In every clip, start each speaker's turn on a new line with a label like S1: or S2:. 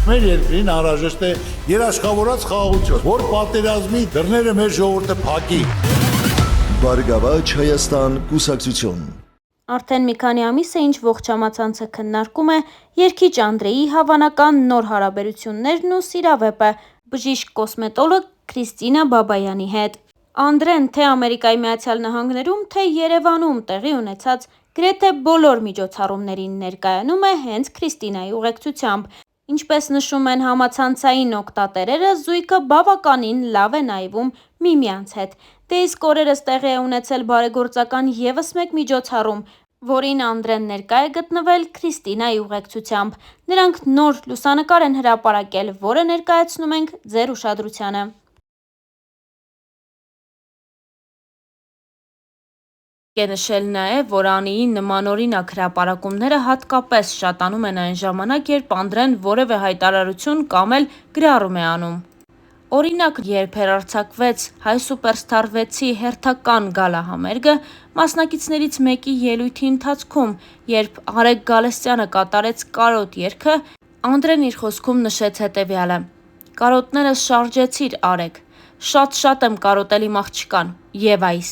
S1: Մեր երկրին անհրաժեշտ է երաշխավորած խաղաղություն, որ պատերազմի դռները մեր ժողովուրդը փակի։
S2: Բարգավաճ Հայաստան կուսակցություն։
S3: Արդեն մի քանի ամիս է, ինչ ողջ համացանցը քննարկում է երգիչ Անդրեի հավանական նոր հարաբերություններն ու սիրավեպը բժիշկ կոսմետոլոգ Քրիստինա Բաբայանի հետ։ Անդրեն թե Ամերիկայի Միացյալ Նահանգներում, թե Երևանում տեղի ունեցած գրեթե բոլոր միջոցառումներին ներկայանում է հենց Քրիստինայի ուղեկցությամբ։ Ինչպես նշում են համացանցային օգտատերերը, զույգը բավականին լավ է նայվում միմյանց հետ։ Դե իսկ օրերս տեղի է ունեցել բարեգործական ևս մեկ միջոցառում, որին Անդրեն ներկա է գտնվել Քրիստինայի ուղեկցությամբ։ Նրանք նոր լուսանկար են հրապարակել, որը ներկայացնում ենք ձեր ուշադրությանը։ Նշել նաև, որ Անիի նմանօրինակ հրապարակումները հատկապես շատանում են այն ժամանակ, երբ Անդրեն որևէ հայտարարություն կամ էլ գրառում է անում։ Օրինակ, երբ հեռարձակվեց Հայ Սուպերստար 6-ի հերթական գալահամերգը, մասնակիցներից մեկի ելույթի ընթացքում, երբ Արեգ Գալստյանը կատարեց կարոտ երգը, Անդրեն իր խոսքում նշեց հետևյալը. «Կարոտներս շարժեցիր, Արեգ, շատ եմ կարոտել իմ աղջկան, եւ այս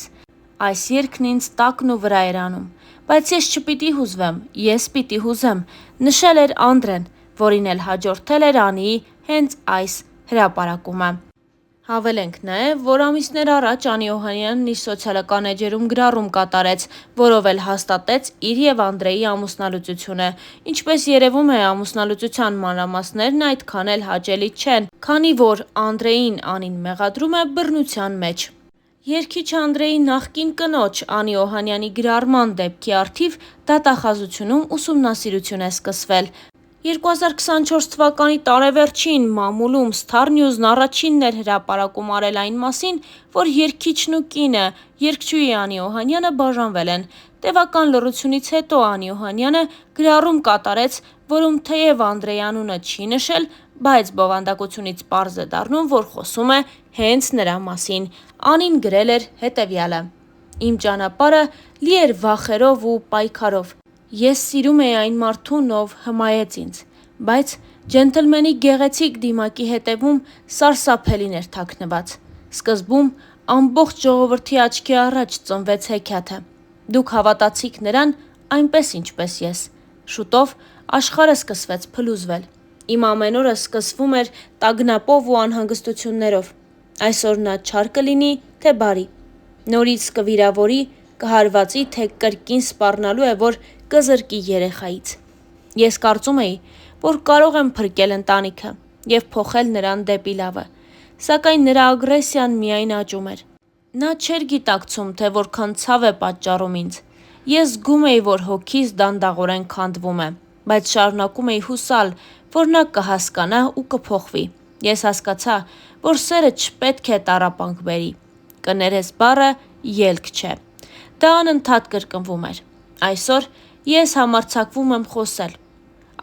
S3: երգն ինձ տակն ու վրա էր անում, բայց ես չպիտի հուզվեմ, ես պիտի հուզեմ», նշել էր Անդրեն, որին էլ հաջորդել էր Անիի հենց այս հրապարակումը։ Հավելենք նաև, որ ամիսներ առաջ Անի Օհանյանն իր սոցիալական էջերում գրառում կատարեց, որով էլ հաստատեց իր և Անդրեի ամուսնալուծությունը։ Ինչպես երևում է, ամուսնալուծության մանրամասներն այդքան էլ հաճելի չեն, քանի որ Անդրեին Անին մեղադրում է բռնության մեջ։ Երգիչ Անդրեի նախկին կնոջ Անի Օհանյանի գրառման դեպքի առթիվ դատախազությունում ուսումնասիրություն է սկսվել։ 2024 թվականի տարեվերջին մամուլում Star News-ն առաջինն էր հրապարակում արել այն մասին, որ երգիչն ու կինը, երգչուհի Անի Օհանյանը բաժանվել են։ Տևական լռությունից հետո Անի Օհանյանը գրառում կատարեց, որում թեև Անդրեի անունը չի նշել, բայց բովանդակությունից պարզ է դառնում, որ խոսում է հենց նրա մասին։ Անին գրել էր հետևյալը. «Իմ ճանապարհը լի էր վախերով ու պայքարով։ Ես սիրում էի այն մարդուն, ով հմայեց ինձ, բայց ջենթլմենի գեղեցիկ դիմակի հետևում սարսափելին էր թաքնված։ Սկզբում ամբողջ ժողովրդի աչքի առաջ ծնվեց հեքիաթը։ Դուք հավատացիք նրան այնպես, ինչպես ես։ Շուտով աշխարհը սկսվեց փլուզվել։ Իմ ամեն օրը սկսվում էր տագնապով ու անհանգստություններով։ Այսօր նա չար կլինի, թե բարի։ Նորից կվիրավորի, կհարվածի, թե կրկին սպառնալու է, որ կզրկի երեխայից։ Ես կարծում էի, որ կարող եմ փրկել ընտանիքը և փոխել նրան դեպի լավը, սակայն նրա ագրեսիան միայն աճում էր։ Նա չէր գիտակցում, թե որքան ցավ է պատճառում ինձ։ Ես զգում էի, որ հոգիս դանդաղորեն քանդվում է, բայց շարունակում էի հուսալ, որ նա կհասկանա ու կփոխվի։ Ես հասկացա, որ սերը չպետք է տառապանք բերի։ Կներես բառը ելք չէ։ Դա անընդհատ կրկնվում էր։ Այսօր ես համարձակվում եմ խոսել։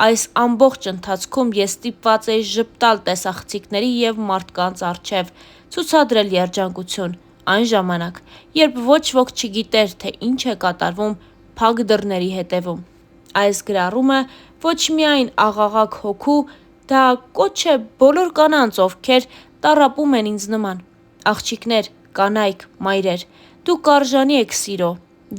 S3: Այս ամբողջ ընթացքում ես ստիպված էի ժպտալ տեսախցիկների և մարդկանց առջև, ցուցադրել երջանկություն, այն ժամանակ, երբ ոչ ոք չգիտեր, թե ինչ է կատարվում փակ դռների հետևում։ Այս գրառումը ոչ միայն աղաղակ հոգու, դա կոչ է բոլոր կանանց, ովքեր տառապում են ինձ նման։ Աղջիկներ, կանայք, մայրեր, դուք արժանի եք սիրո,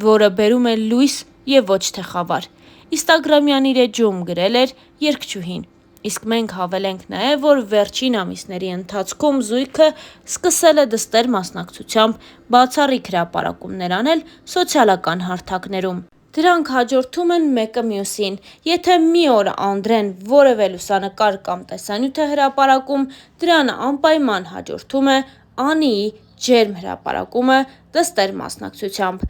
S3: որը բերում է լույս և ոչ թե խավար։ Instagram-յան իր էջում գրել էր երգչուհին։ Իսկ մենք հավելենք նաև, որ վերջին ամիսների ընթացքում զույգը սկսել է դստեր մասնակցությամբ բացառիկ հրապարակումներ անել սոցիալական հարթակներում։ Դրանք հաջորդում են մեկը մյուսին։ Եթե մի օր Անդրեն որևէ լուսանկար կամ տեսանյութ է հրապարակում, դրան անպայման հաջորդում է Անիի ջերմ հրապարակումը դստեր մասնակցությամբ։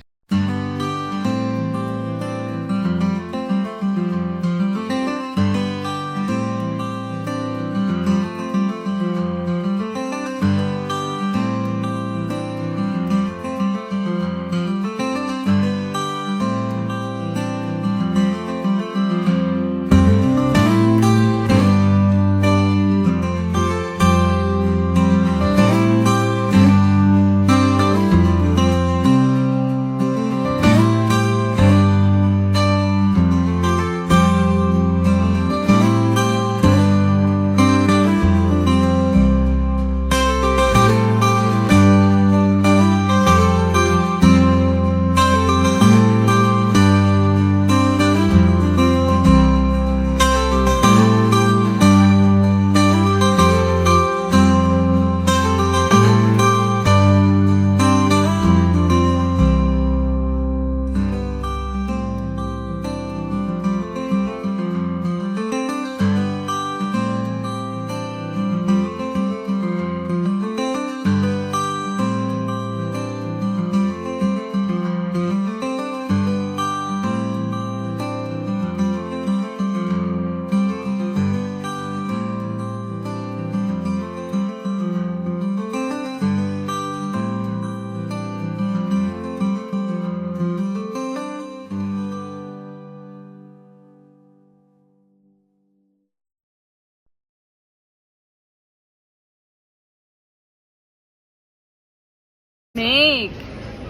S4: Մեկ,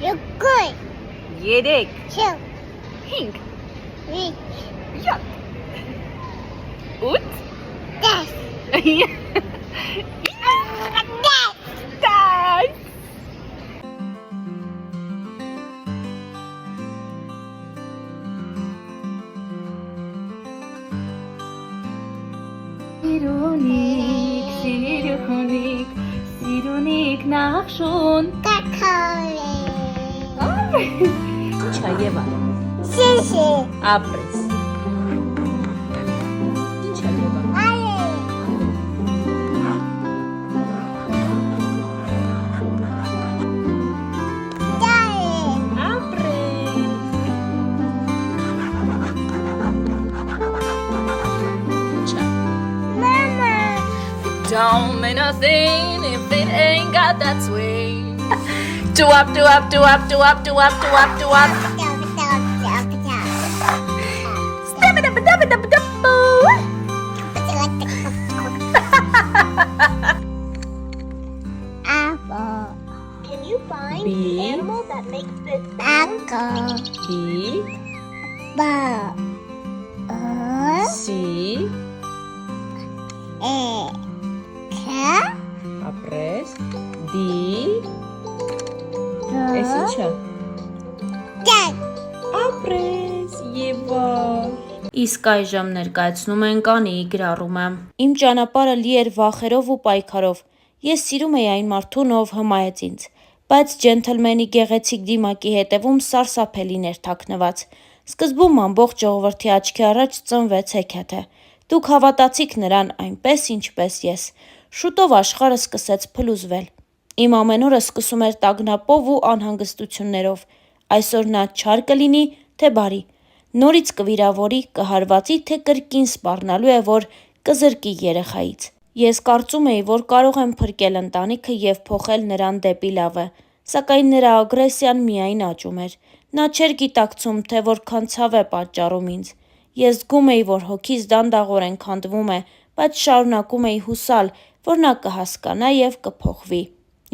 S5: Երկու,
S4: երեք,
S5: 4,
S4: 5,
S5: 5,
S4: 7, 8,
S5: 10,
S4: 10. Սիրունիկ նախշուն
S5: Կակալի,
S4: Չա Եվա,
S5: Շիշի,
S4: ապրես Ինչ է Եվա
S5: Ալի, Դալի,
S4: Ապրես
S5: Մամա,
S4: Don't mean nothing if it ain't got that swing Do up, do up, do up, do up, do up, do up, do up Step it up, up, up, up, up,
S5: Apple,
S6: Can you find
S4: B.
S6: the animal that makes this sound?
S5: apple,
S4: B,
S5: ball,
S4: C,
S5: K,
S4: ապրես D, Էս ինչ է
S5: Dad,
S4: Ապրես Եվա
S3: Իսկ այժմ ներկայացնում ենք Անիի գրառումը։ Իմ ճանապարհը լի էր վախերով ու պայքարով։ Ես սիրում էի այն մարդուն, ով հմայեց ինձ, բայց ջենթլմենի գեղեցիկ դիմակի հետևում սարսափելին էր թաքնված։ Սկզբում ամբողջ ժողովրդի աչքի առաջ ծնվեց հեքիաթը։ Դուք հավատացիք նրան այնպես, ինչպես ես։ Շուտով աշխարհը սկսեց փլուզվել։ Իմ ամեն օրը սկսում էր տագնապով ու անհանգստություններով։ Այսօր նա չար կլինի, թե բարի։ Նորից կվիրավորի, կհարվածի, թե կրկին սպառնալու է, որ կզրկի երեխայից։ Ես կարծում էի, որ կարող եմ փրկել ընտանիքը և փոխել նրան դեպի լավը, սակայն նրա ագրեսիան միայն աճում էր։ Նա չէր գիտակցում, թե որքան ցավ է պատճառում ինձ։ Ես զգում էի, որ հոգիս դանդաղորեն քանդվում է, բայց շարունակում էի հուսալ, որ նա կհասկանա և կփոխվի։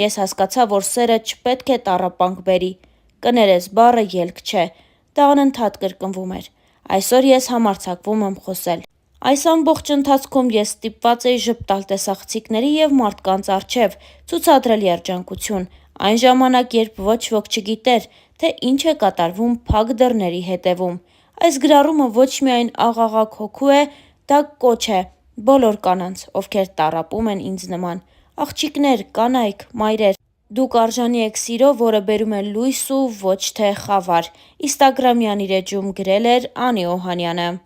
S3: Ես հասկացա, որ սերը չպետք է տառապանք բերի։ Կներես բառը ելք չէ, դա անընդհատ կրկնվում էր։ Այսօր ես համարձակվում եմ խոսել։ Այս ամբողջ ընթացքում ես ստիպված էի ժպտալ տեսախցիկների և մարդկանց առջև, ցուցադրել երջանկություն, այն ժամանակ, երբ ոչ ոք չգիտեր, թե ինչ է կատարվում փակ դռների հետևում։ Այս գրառումը ոչ միայն աղաղակ հոգու է, դա կոչ է բոլոր կանանց, ովքեր տառապում են ինձ նման։ Աղջիկներ, կանայք, մայրեր, դուք արժանի եք սիրո, որը բերում է լույս ու ոչ թե խավար։ Instagram-յան իր էջում գրել էր Անի Օհանյանը։